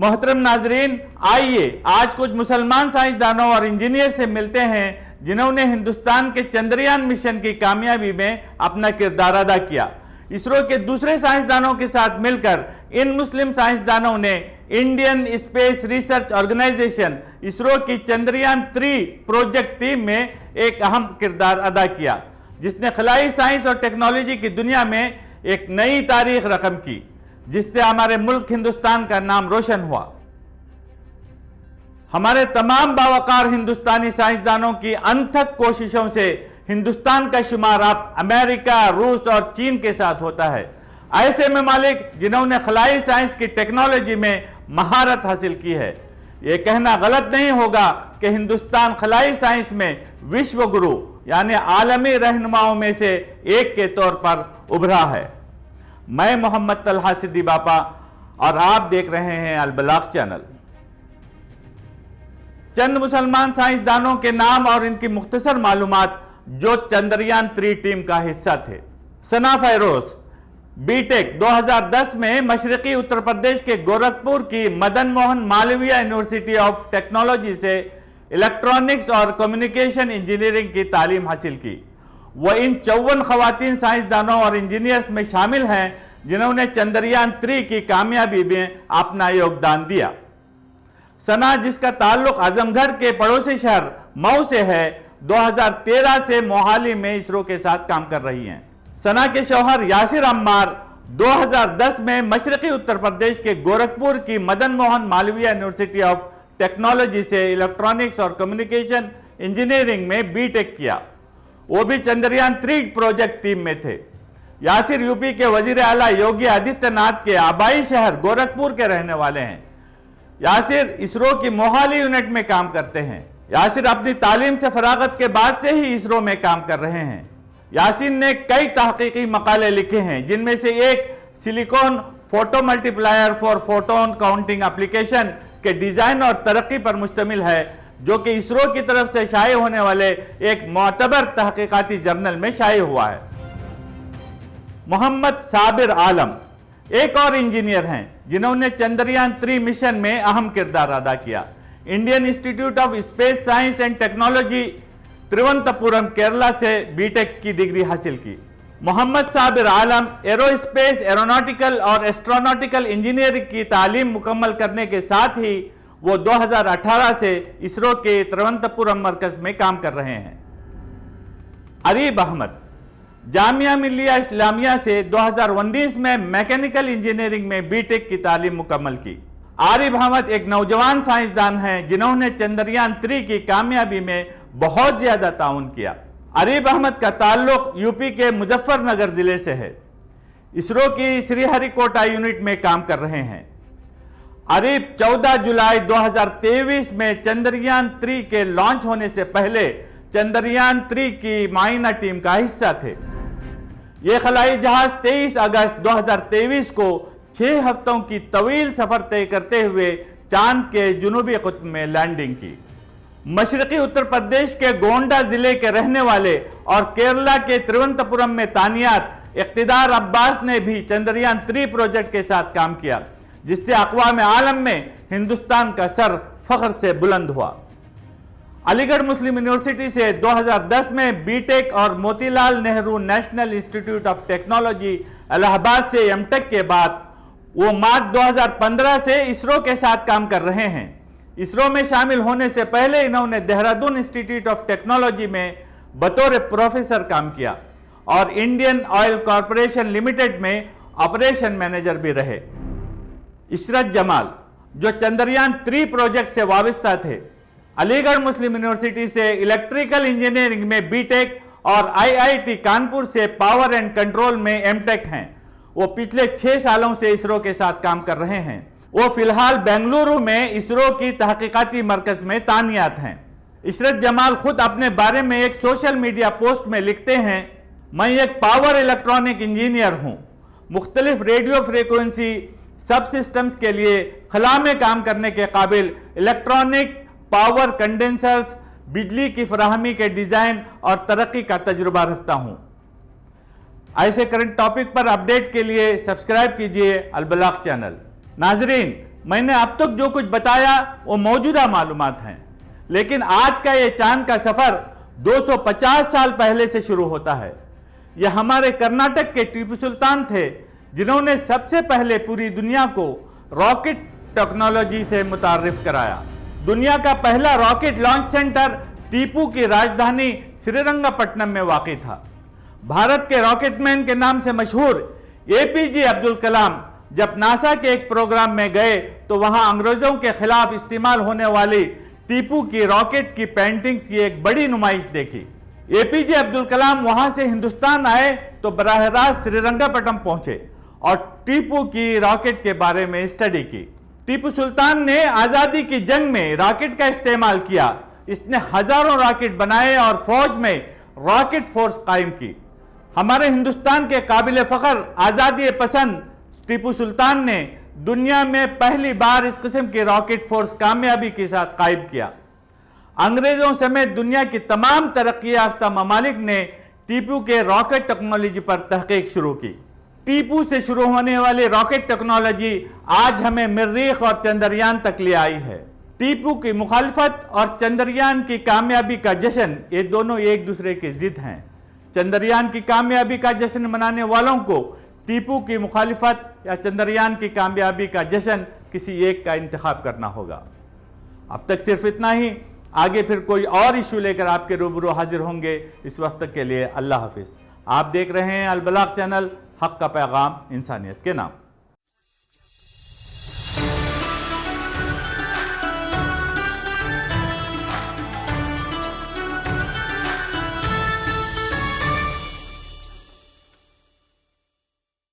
मोहतरम नाजरीन, आइए आज कुछ मुसलमान साइंसदानों और इंजीनियर से मिलते हैं जिन्होंने हिंदुस्तान के चंद्रयान मिशन की कामयाबी में अपना किरदार अदा किया। इसरो के दूसरे साइंसदानों के साथ मिलकर इन मुस्लिम साइंसदानों ने Indian space research organisation ISRO की चंद्रयान 3 प्रोजेक्ट टीम में एक अहम किरदार अदा किया, जिसने खलाई साइंस और टेक्नोलॉजी की दुनिया में एक नई तारीख रकम की, जिससे हमारे मुल्क हिंदुस्तान का नाम रोशन हुआ। हमारे तमाम बावकार हिंदुस्तानी साइंसदानों की अनथक कोशिशों से हिंदुस्तान का शुमार अब अमेरिका, रूस और चीन के साथ होता है। ऐसे ममालिक जिन्होंने खलाई साइंस की टेक्नोलॉजी में महारत हासिल की है। यह कहना गलत नहीं होगा कि हिंदुस्तान खलाई साइंस में विश्व गुरु यानी आलमी रहनुमाओं में से एक के तौर पर उभरा है। मैं मोहम्मद तलहा सिद्दी बापा और आप देख रहे हैं अलबलाग चैनल। चंद मुसलमान साइंसदानों के नाम और इनकी मुख्तसर मालूमात जो चंद्रयान 3 टीम का हिस्सा थे। सना फैरोज बीटेक 2010 में मशरकी उत्तर प्रदेश के गोरखपुर की Madan Mohan Malviya university of technology से इलेक्ट्रॉनिक्स और कम्युनिकेशन इंजीनियरिंग की तालीम हासिल की। वह इन 54 खवातीन साइंसदानों और इंजीनियर्स में शामिल हैं जिन्होंने चंद्रयान 3 की कामयाबी में अपना योगदान दिया। सना, जिसका ताल्लुक आजमगढ़ के पड़ोसी शहर मऊ से है, 2013 से मोहाली में इसरो के साथ काम कर रही हैं। सना के शौहर यासिर अम्मार 2010 में मशरकी उत्तर प्रदेश के गोरखपुर की Madan Mohan Malviya university of technology से इलेक्ट्रॉनिक्स और कम्युनिकेशन इंजीनियरिंग में बीटेक किया। वो भी चंद्रयान 3 प्रोजेक्ट टीम में थे। यासिर यूपी के वजीर आला योगी आदित्यनाथ के आबाई शहर गोरखपुर के रहने वाले हैं। यासिर इसरो की मोहाली यूनिट में काम करते हैं। यासिर अपनी तालीम से फरागत के बाद से ही इसरो में काम कर रहे हैं। यासिर ने कई तहकीकी मकाले लिखे हैं, जिनमें से एक silicon photo multiplier for photon counting application के डिजाइन और तरक्की पर मुश्तमिल है, जो कि इसरो की तरफ से शाये होने वाले एक मोतबर तहकीकाती जर्नल में शाये हुआ है। मोहम्मद साबिर आलम एक और इंजीनियर हैं जिन्होंने चंद्रयान 3 मिशन में अहम किरदार अदा किया। Indian institute of space science and technology Thiruvananthapuram Kerala से बीटेक की डिग्री हासिल की। मोहम्मद साबिर आलम एरोस्पेस, एरोनॉटिकल और एस्ट्रोनॉटिकल इंजीनियरिंग की तालीम मुकम्मल करने के साथ ही वो 2018 से इसरो के तिरुवनंतपुरम मरकज में काम कर रहे हैं। अरीब अहमद जामिया मिल्लिया इस्लामिया से 2019 में मैकेनिकल इंजीनियरिंग में बीटेक की तालीम मुकम्मल की। आरिफ अहमद एक नौजवान साइंसदान हैं जिन्होंने चंद्रयान 3 की कामयाबी में बहुत ज्यादा ताउन किया। आरिफ अहमद का ताल्लुक यूपी के मुजफ्फरनगर जिले से है। इसरो की श्रीहरिकोटा यूनिट में काम कर रहे हैं। आरिफ 14 जुलाई 2023 में चंद्रयान 3 के लॉन्च होने से पहले चंद्रयान 3 की माइना टीम का हिस्सा थे। यह खलाई जहाज 23 अगस्त 2023 को 6 हफ्तों की तवील सफर तय करते हुए चांद के जुनूबी कुतुब में लैंडिंग की। मशरकी उत्तर प्रदेश के गोंडा जिले के रहने वाले और केरला के तिरुवनंतपुरम में तानियात इख्तिदार अब्बास ने भी चंद्रयान 3 प्रोजेक्ट के साथ काम किया, जिससे अक़वाम आलम में हिंदुस्तान का सर फख्र से बुलंद हुआ। अलीगढ़ मुस्लिम यूनिवर्सिटी से 2010 में बीटेक और Motilal Nehru national institute of technology Allahabad से एमटेक के बाद वो मार्च 2015 से इसरो के साथ काम कर रहे हैं। इसरो में शामिल होने से पहले इन्होंने देहरादून इंस्टीट्यूट ऑफ टेक्नोलॉजी में बतौर प्रोफेसर काम किया और इंडियन ऑयल कॉरपोरेशन लिमिटेड में ऑपरेशन मैनेजर भी रहे। इशरत जमाल, जो चंद्रयान 3 प्रोजेक्ट से वाबस्ता थे, अलीगढ़ मुस्लिम यूनिवर्सिटी से इलेक्ट्रिकल इंजीनियरिंग में बीटेक और आईआईटी कानपुर से पावर एंड कंट्रोल में एमटेक हैं। वो पिछले 6 सालों से इसरो के साथ काम कर रहे हैं। वो फिलहाल बेंगलुरु में इसरो की तहकीकाती मरकज में तानियात हैं। इशरत जमाल खुद अपने बारे में एक सोशल मीडिया पोस्ट में लिखते हैं, मैं एक पावर इलेक्ट्रॉनिक इंजीनियर हूँ। मुख्तलिफ रेडियो फ्रीक्वेंसी सब सिस्टम्स के लिए खला में काम करने के काबिल इलेक्ट्रॉनिक पावर कंडेंसर्स, बिजली की फराहमी के डिजाइन और तरक्की का तजुर्बा रखता हूँ। ऐसे करंट टॉपिक पर अपडेट के लिए सब्सक्राइब कीजिए अलबलाग चैनल। नाजरीन, میں نے اب تک جو کچھ بتایا وہ موجودہ معلومات ہیں، لیکن آج کا یہ چاند کا سفر 250 سال پہلے سے شروع ہوتا ہے۔ یہ ہمارے کرناٹک کے ٹیپو سلطان تھے جنہوں نے سب سے پہلے پوری دنیا کو راکٹ ٹیکنالوجی سے متعارف کرایا۔ دنیا کا پہلا راکٹ لانچ سینٹر ٹیپو کی راجدھانی سری رنگا پٹنم میں واقع تھا۔ بھارت کے راکٹ مین کے نام سے مشہور اے پی جے عبد الکلام جب ناسا کے ایک پروگرام میں گئے تو وہاں انگریزوں کے خلاف استعمال ہونے والی ٹیپو کی راکٹ کی پینٹنگز کی ایک بڑی نمائش دیکھی۔ اے پی جے عبد الکلام وہاں سے ہندوستان آئے تو براہ راست سری رنگا پٹنم پہنچے اور ٹیپو کی راکٹ کے بارے میں اسٹڈی کی۔ ٹیپو سلطان نے آزادی کی جنگ میں راکٹ کا استعمال کیا۔ اس نے ہزاروں راکٹ بنائے اور فوج میں راکٹ فورس قائم کی۔ ہمارے ہندوستان کے قابل فخر آزادی پسند ٹیپو سلطان نے دنیا میں پہلی بار اس قسم کی راکٹ فورس کامیابی کے ساتھ قائم کیا۔ انگریزوں سمیت دنیا کی تمام ترقی یافتہ ممالک نے ٹیپو کے راکٹ ٹیکنالوجی پر تحقیق شروع کی۔ ٹیپو سے شروع ہونے والی راکٹ ٹیکنالوجی آج ہمیں مریخ اور چندریان تک لے آئی ہے۔ ٹیپو کی مخالفت اور چندریان کی کامیابی کا جشن، یہ دونوں ایک دوسرے کے ضد ہیں۔ چندریان کی کامیابی کا جشن منانے والوں کو ٹیپو کی مخالفت یا چندریان کی کامیابی کا جشن کسی ایک کا انتخاب کرنا ہوگا۔ اب تک صرف اتنا ہی، آگے پھر کوئی اور ایشو لے کر آپ کے روبرو حاضر ہوں گے۔ اس وقت تک کے لیے اللہ حافظ۔ آپ دیکھ رہے ہیں البلاغ چینل، حق کا پیغام انسانیت کے نام۔